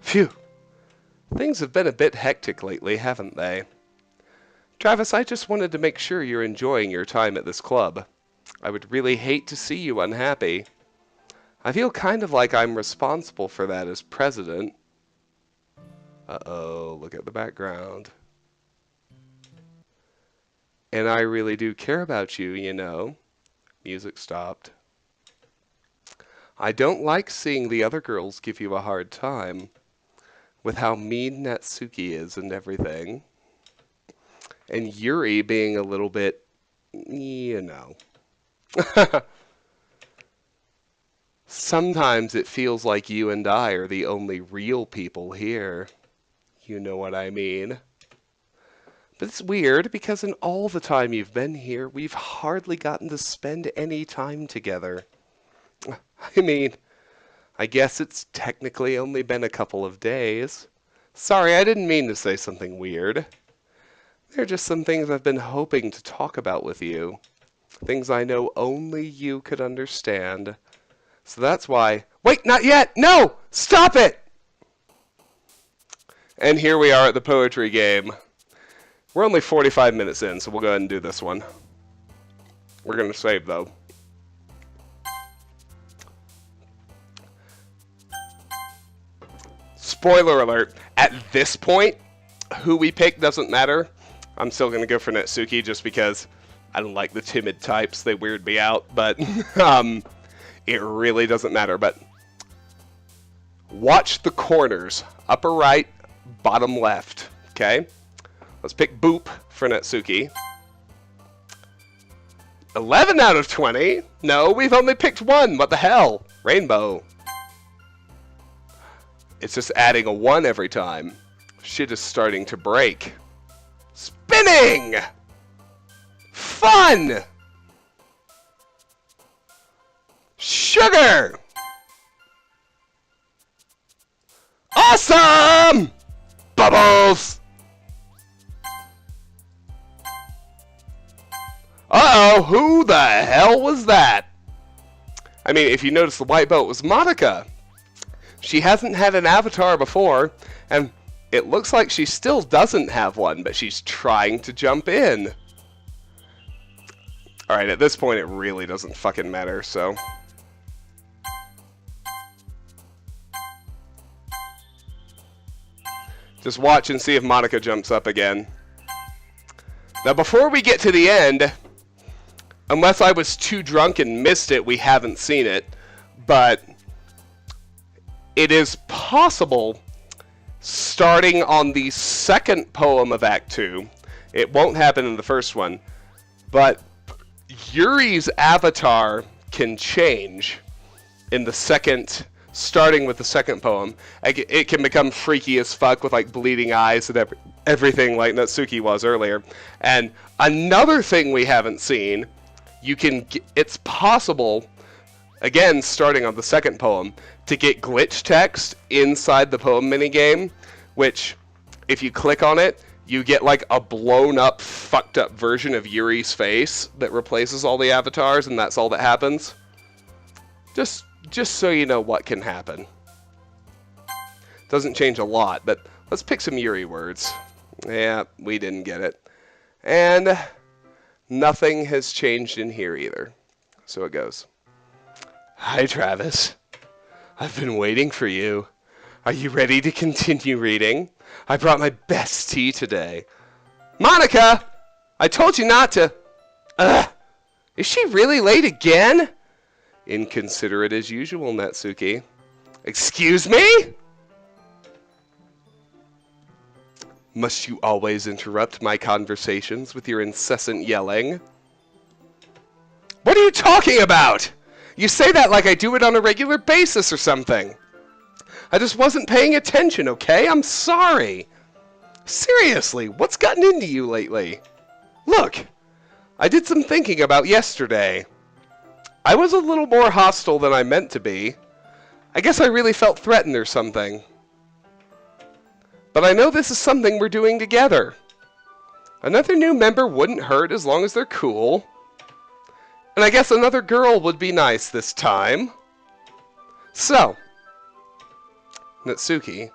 Phew. Things have been a bit hectic lately, haven't they? Travis, I just wanted to make sure you're enjoying your time at this club. I would really hate to see you unhappy. I feel kind of like I'm responsible for that as president. Uh-oh, look at the background. And I really do care about you, you know. Music stopped. I don't like seeing the other girls give you a hard time. with how mean Natsuki is and everything. And Yuri being a little bit, you know. Sometimes it feels like you and I are the only real people here. You know what I mean. But it's weird because in all the time you've been here, we've hardly gotten to spend any time together. I mean, I guess it's technically only been a couple of days. Sorry, I didn't mean to say something weird. There are just some things I've been hoping to talk about with you. Things I know only you could understand. So that's why... Wait, not yet! No! Stop it! And here we are at the poetry game. We're only 45 minutes in, so we'll go ahead and do this one. We're going to save, though. Spoiler alert, at this point, who we pick doesn't matter. I'm still going to go for Natsuki just because I don't like the timid types. They weird me out, but it really doesn't matter. But watch the corners, upper right, bottom left, okay? Let's pick Boop for Natsuki. 11 out of 20. No, we've only picked one. What the hell? Rainbow. It's just adding a 1 every time. Shit is starting to break. Spinning! Fun! Sugar! Awesome! Bubbles! Uh-oh, who the hell was that? I mean, if you notice, the white boat was Monica. She hasn't had an avatar before, and it looks like she still doesn't have one, but she's trying to jump in. Alright, at this point it really doesn't fucking matter, so... just watch and see if Monica jumps up again. Now before we get to the end, unless I was too drunk and missed it, we haven't seen it, but it is possible, starting on the second poem of Act 2, it won't happen in the first one, but Yuri's avatar can change in the second, starting with the second poem. It can become freaky as fuck with like bleeding eyes and everything like Natsuki was earlier. And another thing we haven't seen, it's possible, again starting on the second poem, to get glitch text inside the poem minigame, which, if you click on it, you get like a blown up, fucked up version of Yuri's face that replaces all the avatars, and that's all that happens. Just so you know what can happen. Doesn't change a lot, but let's pick some Yuri words. Yeah, we didn't get it. And nothing has changed in here either. So it goes. Hi, Travis. I've been waiting for you. Are you ready to continue reading? I brought my best tea today. Monica! I told you not to... Ugh! Is she really late again? Inconsiderate as usual, Natsuki. Excuse me? Must you always interrupt my conversations with your incessant yelling? What are you talking about? You say that like I do it on a regular basis or something. I just wasn't paying attention, okay? I'm sorry. Seriously, what's gotten into you lately? Look, I did some thinking about yesterday. I was a little more hostile than I meant to be. I guess I really felt threatened or something. But I know this is something we're doing together. Another new member wouldn't hurt as long as they're cool. And I guess another girl would be nice this time. So, Natsuki,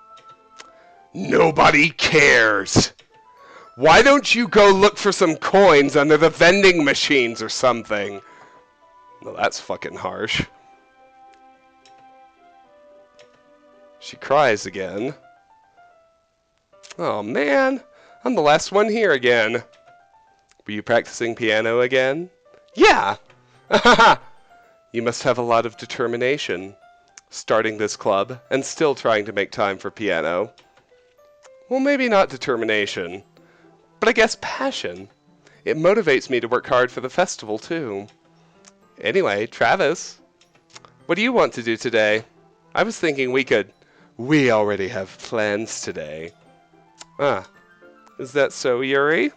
nobody cares. Why don't you go look for some coins under the vending machines or something? Well, that's fucking harsh. She cries again. Oh man, I'm the last one here again. Were you practicing piano again? Yeah! You must have a lot of determination, starting this club and still trying to make time for piano. Well, maybe not determination, but I guess passion. It motivates me to work hard for the festival, too. Anyway, Travis, what do you want to do today? I was thinking we already have plans today. Ah, is that so, Yuri?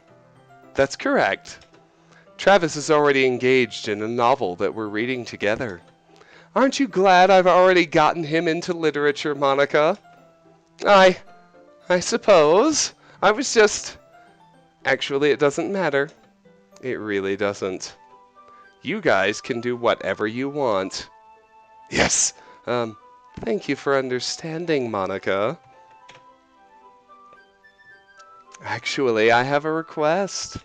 That's correct. Travis is already engaged in a novel that we're reading together. Aren't you glad I've already gotten him into literature, Monica? I suppose. I was just... Actually, it doesn't matter. It really doesn't. You guys can do whatever you want. Yes! Thank you for understanding, Monica. Actually, I have a request.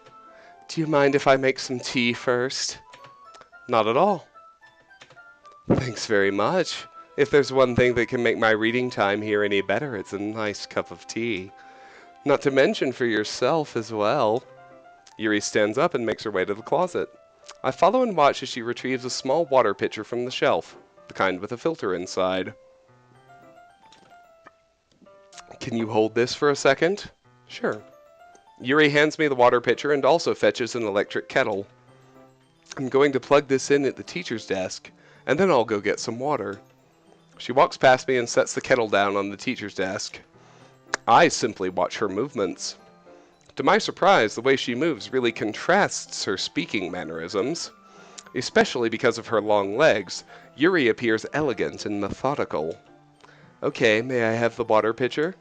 Do you mind if I make some tea first? Not at all. Thanks very much. If there's one thing that can make my reading time here any better, it's a nice cup of tea. Not to mention for yourself as well. Yuri stands up and makes her way to the closet. I follow and watch as she retrieves a small water pitcher from the shelf, the kind with a filter inside. Can you hold this for a second? Sure. Yuri hands me the water pitcher and also fetches an electric kettle. I'm going to plug this in at the teacher's desk, and then I'll go get some water. She walks past me and sets the kettle down on the teacher's desk. I simply watch her movements. To my surprise, the way she moves really contrasts her speaking mannerisms. Especially because of her long legs, Yuri appears elegant and methodical. Okay, may I have the water pitcher?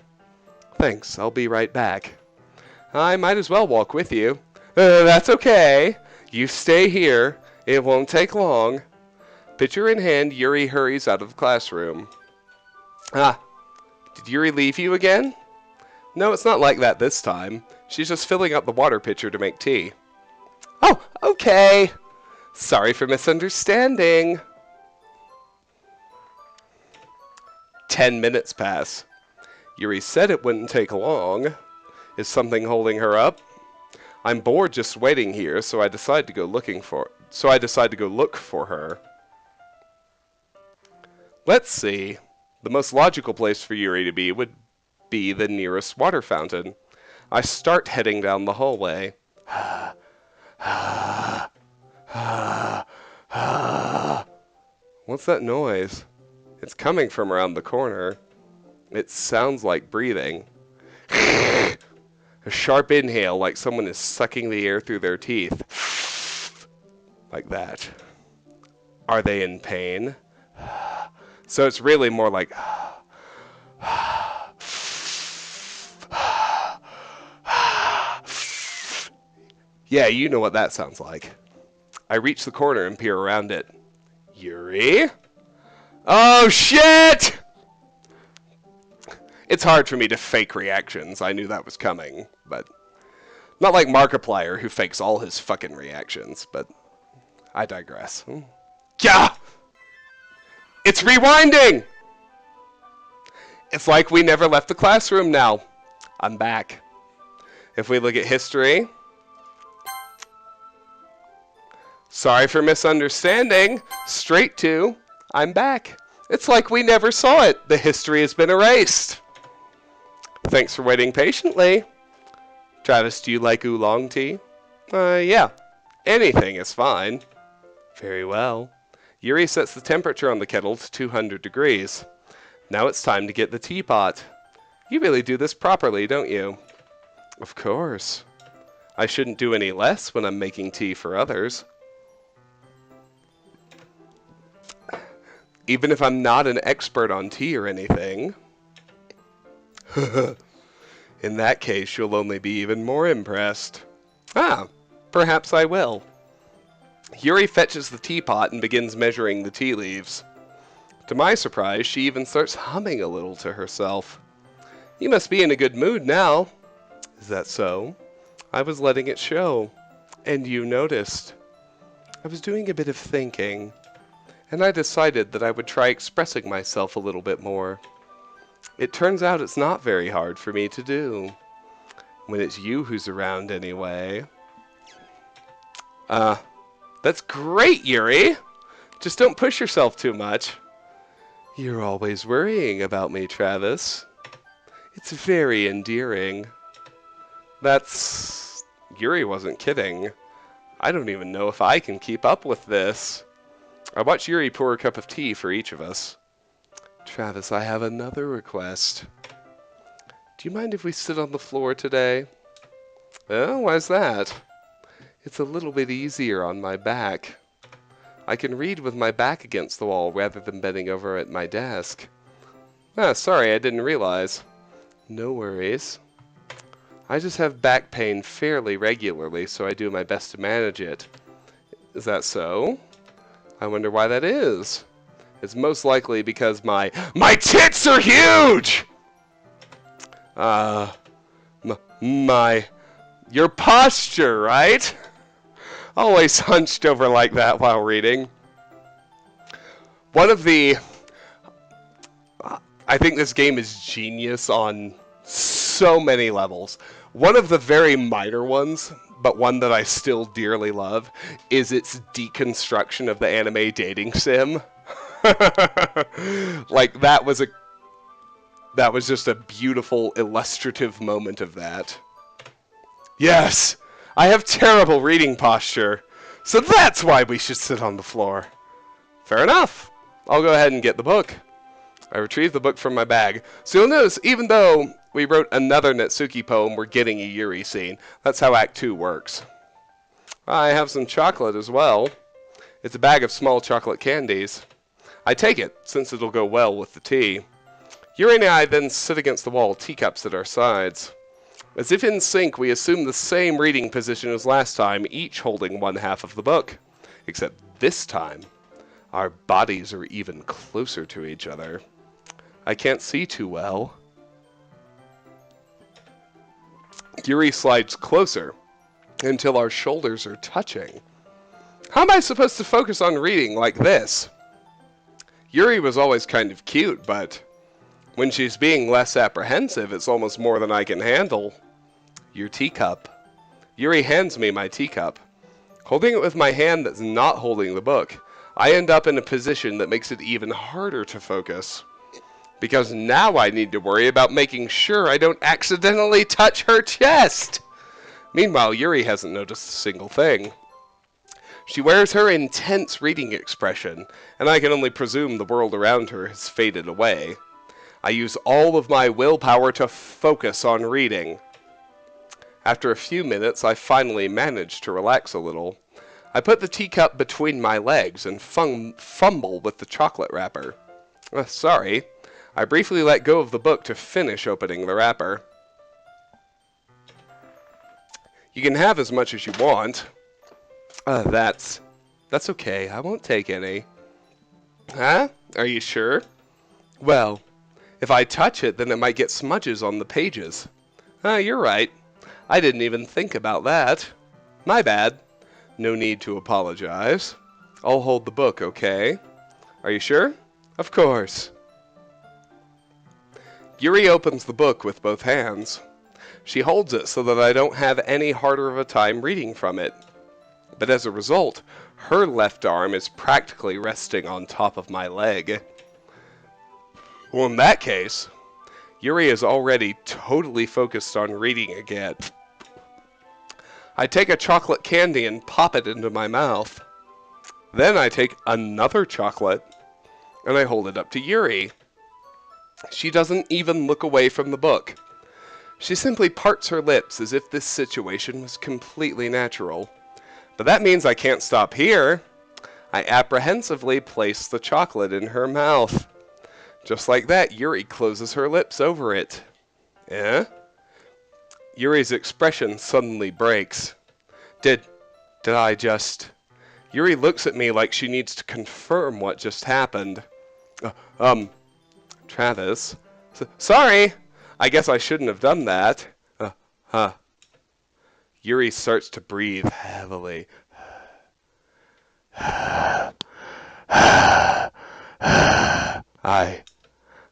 Thanks, I'll be right back. I might as well walk with you. That's okay. You stay here. It won't take long. Pitcher in hand, Yuri hurries out of the classroom. Ah, did Yuri leave you again? No, it's not like that this time. She's just filling up the water pitcher to make tea. Oh, okay. Sorry for misunderstanding. 10 minutes pass. Yuri said it wouldn't take long. Is something holding her up? I'm bored just waiting here, so I decide to go look for her. Let's see. The most logical place for Yuri to be would be the nearest water fountain. I start heading down the hallway. What's that noise? It's coming from around the corner. It sounds like breathing. A sharp inhale, like someone is sucking the air through their teeth. Like that. Are they in pain? So it's really more like... Yeah, you know what that sounds like. I reach the corner and peer around it. Yuri? Oh, shit! It's hard for me to fake reactions. I knew that was coming, but... Not like Markiplier, who fakes all his fucking reactions, but... I digress. Yeah! It's rewinding! It's like we never left the classroom now. I'm back. If we look at history... Sorry for misunderstanding. Straight to, I'm back. It's like we never saw it. The history has been erased. Thanks for waiting patiently. Travis, do you like oolong tea? Yeah. Anything is fine. Very well. Yuri sets the temperature on the kettle to 200 degrees. Now it's time to get the teapot. You really do this properly, don't you? Of course. I shouldn't do any less when I'm making tea for others. Even if I'm not an expert on tea or anything. In that case, you'll only be even more impressed. Ah, perhaps I will. Yuri fetches the teapot and begins measuring the tea leaves. To my surprise, she even starts humming a little to herself. You must be in a good mood now. Is that so? I was letting it show. And you noticed. I was doing a bit of thinking. And I decided that I would try expressing myself a little bit more. It turns out it's not very hard for me to do. When it's you who's around anyway. That's great, Yuri! Just don't push yourself too much. You're always worrying about me, Travis. It's very endearing. That's... Yuri wasn't kidding. I don't even know if I can keep up with this. I watch Yuri pour a cup of tea for each of us. Travis, I have another request. Do you mind if we sit on the floor today? Oh, why's that? It's a little bit easier on my back. I can read with my back against the wall rather than bending over at my desk. Ah, sorry, I didn't realize. No worries. I just have back pain fairly regularly, so I do my best to manage it. Is that so? I wonder why that is. It's most likely because my tits are huge! Your posture, right? Always hunched over like that while reading. I think this game is genius on so many levels. One of the very minor ones, but one that I still dearly love, is its deconstruction of the anime dating sim. Like, that was just a beautiful, illustrative moment of that. Yes! I have terrible reading posture, so that's why we should sit on the floor. Fair enough. I'll go ahead and get the book. I retrieve the book from my bag. So you'll notice, even though we wrote another Natsuki poem, we're getting a Yuri scene. That's how Act 2 works. I have some chocolate as well. It's a bag of small chocolate candies. I take it, since it'll go well with the tea. Yuri and I then sit against the wall, teacups at our sides. As if in sync, we assume the same reading position as last time, each holding one half of the book. Except this time, our bodies are even closer to each other. I can't see too well. Yuri slides closer until our shoulders are touching. How am I supposed to focus on reading like this? Yuri was always kind of cute, but when she's being less apprehensive, it's almost more than I can handle. Your teacup. Yuri hands me my teacup. Holding it with my hand that's not holding the book, I end up in a position that makes it even harder to focus. Because now I need to worry about making sure I don't accidentally touch her chest. Meanwhile, Yuri hasn't noticed a single thing. She wears her intense reading expression, and I can only presume the world around her has faded away. I use all of my willpower to focus on reading. After a few minutes, I finally manage to relax a little. I put the teacup between my legs and fumble with the chocolate wrapper. Sorry. I briefly let go of the book to finish opening the wrapper. You can have as much as you want. That's okay. I won't take any. Huh? Are you sure? Well, if I touch it, then it might get smudges on the pages. You're right. I didn't even think about that. My bad. No need to apologize. I'll hold the book, okay? Are you sure? Of course. Yuri opens the book with both hands. She holds it so that I don't have any harder of a time reading from it. But as a result, her left arm is practically resting on top of my leg. Well, in that case, Yuri is already totally focused on reading again. I take a chocolate candy and pop it into my mouth. Then I take another chocolate, and I hold it up to Yuri. She doesn't even look away from the book. She simply parts her lips as if this situation was completely natural. But that means I can't stop here. I apprehensively place the chocolate in her mouth. Just like that, Yuri closes her lips over it. Eh? Yuri's expression suddenly breaks. Did I just... Yuri looks at me like she needs to confirm what just happened. Travis. Sorry! I guess I shouldn't have done that. Yuri starts to breathe heavily.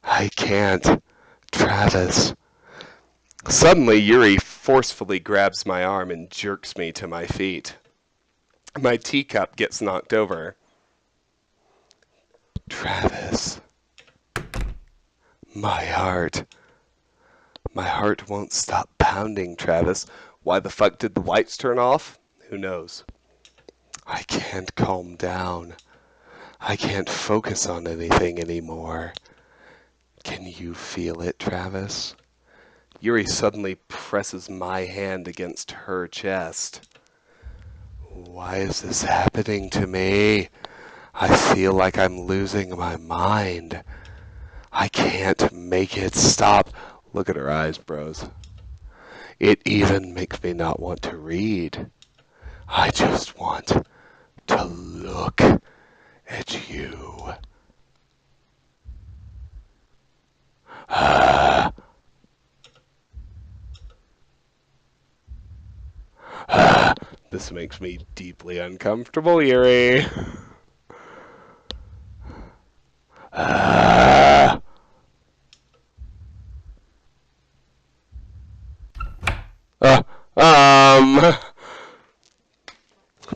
I can't. Travis. Suddenly, Yuri forcefully grabs my arm and jerks me to my feet. My teacup gets knocked over. Travis. My heart. My heart won't stop pounding, Travis. Why the fuck did the lights turn off? Who knows? I can't calm down. I can't focus on anything anymore. Can you feel it, Travis? Yuri suddenly presses my hand against her chest. Why is this happening to me? I feel like I'm losing my mind. I can't make it stop. Look at her eyes, bros. It even makes me not want to read. I just want to look at you. This makes me deeply uncomfortable, Yuri.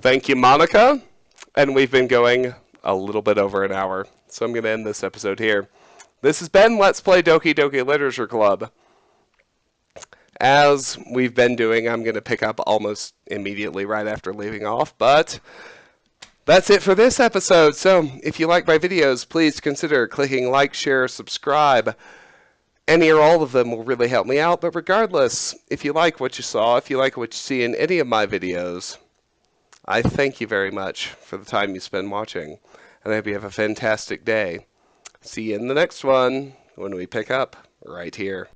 Thank you, Monica. And we've been going a little bit over an hour, so I'm going to end this episode here. This has been Let's Play Doki Doki Literature Club. As we've been doing, I'm going to pick up almost immediately right after leaving off, but that's it for this episode. So if you like my videos, please consider clicking like, share, subscribe. Any or all of them will really help me out, but regardless, if you like what you saw, if you like what you see in any of my videos, I thank you very much for the time you spend watching, and I hope you have a fantastic day. See you in the next one when we pick up right here.